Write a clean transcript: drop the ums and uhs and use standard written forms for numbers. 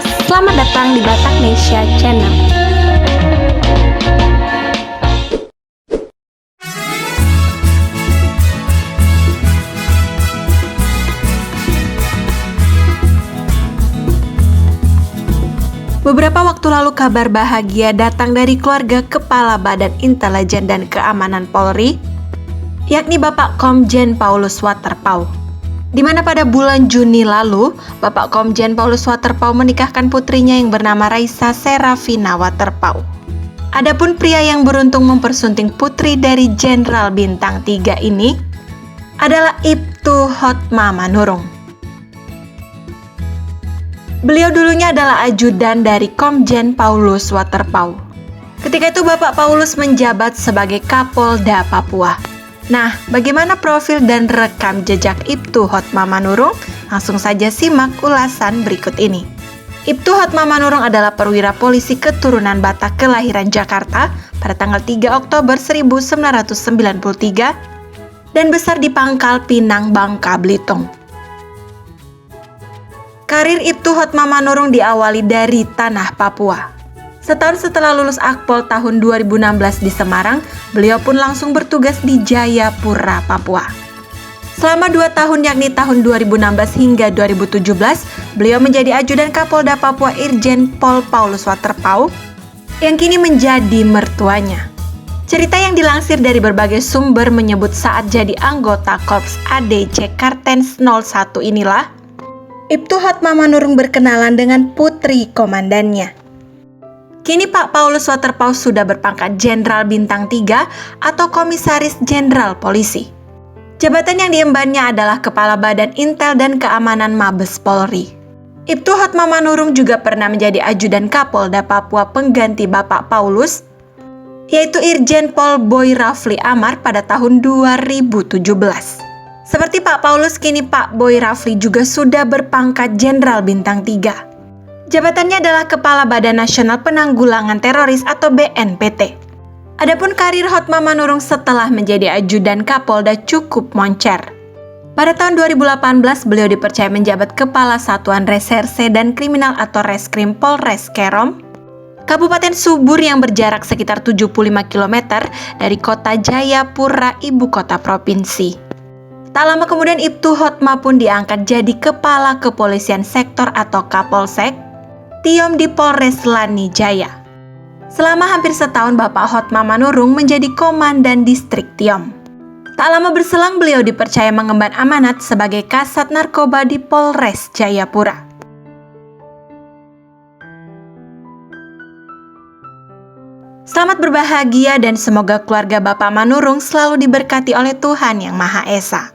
selamat datang di Batak Nesia Channel. Beberapa waktu lalu kabar bahagia datang dari keluarga Kepala Badan Intelijen dan Keamanan Polri, yakni Bapak Komjen Paulus Waterpauw. Di mana pada bulan Juni lalu, Bapak Komjen Paulus Waterpauw menikahkan putrinya yang bernama Raisa Serafina Waterpauw. Adapun pria yang beruntung mempersunting putri dari Jenderal Bintang 3 ini adalah Ibtu Hotmamanurung. Beliau dulunya adalah ajudan dari Komjen Paulus Waterpauw. Ketika itu Bapak Paulus menjabat sebagai Kapolda Papua. Nah, bagaimana profil dan rekam jejak Ibtu Hotmamanurung? Langsung saja simak ulasan berikut ini. Ibtu Hotmamanurung adalah perwira polisi keturunan Batak kelahiran Jakarta pada tanggal 3 Oktober 1993 dan besar di Pangkal Pinang, Bangka Belitung. Karir Ibtu Hotmamanurung diawali dari tanah Papua. Setahun setelah lulus Akpol tahun 2016 di Semarang, beliau pun langsung bertugas di Jayapura, Papua. Selama 2 tahun yakni tahun 2016 hingga 2017, beliau menjadi ajudan Kapolda Papua Irjen Pol Paulus Waterpauw yang kini menjadi mertuanya. Cerita yang dilansir dari berbagai sumber menyebut saat jadi anggota Korps ADC Kartens 01 inilah, Ibtu Hotmamanurung berkenalan dengan putri komandannya. Kini Pak Paulus Waterpauw sudah berpangkat Jenderal Bintang 3 atau Komisaris Jenderal Polisi. Jabatan yang diembannya adalah Kepala Badan Intel dan Keamanan Mabes Polri. Ibtu Hotmamanurung juga pernah menjadi ajudan Kapolda Papua pengganti Bapak Paulus, yaitu Irjen Pol Boy Rafli Amar pada tahun 2017. Seperti Pak Paulus, kini Pak Boy Rafli juga sudah berpangkat Jenderal Bintang 3. Jabatannya adalah Kepala Badan Nasional Penanggulangan Teroris atau BNPT. Adapun karir Hotmamanurung setelah menjadi ajudan Kapolda cukup moncer. Pada tahun 2018 beliau dipercaya menjabat Kepala Satuan Reserse dan Kriminal atau Reskrim Polres Kerom, Kabupaten Subur yang berjarak sekitar 75 km dari kota Jayapura, ibu kota provinsi. Tak lama kemudian Ibtu Hotma pun diangkat jadi Kepala Kepolisian Sektor atau Kapolsek Tiom di Polres Lani Jaya. Selama hampir setahun Bapak Hotmamanurung menjadi Komandan Distrik Tiom. Tak lama berselang beliau dipercaya mengemban amanat sebagai Kasat Narkoba di Polres Jayapura. Selamat berbahagia dan semoga keluarga Bapak Manurung selalu diberkati oleh Tuhan Yang Maha Esa.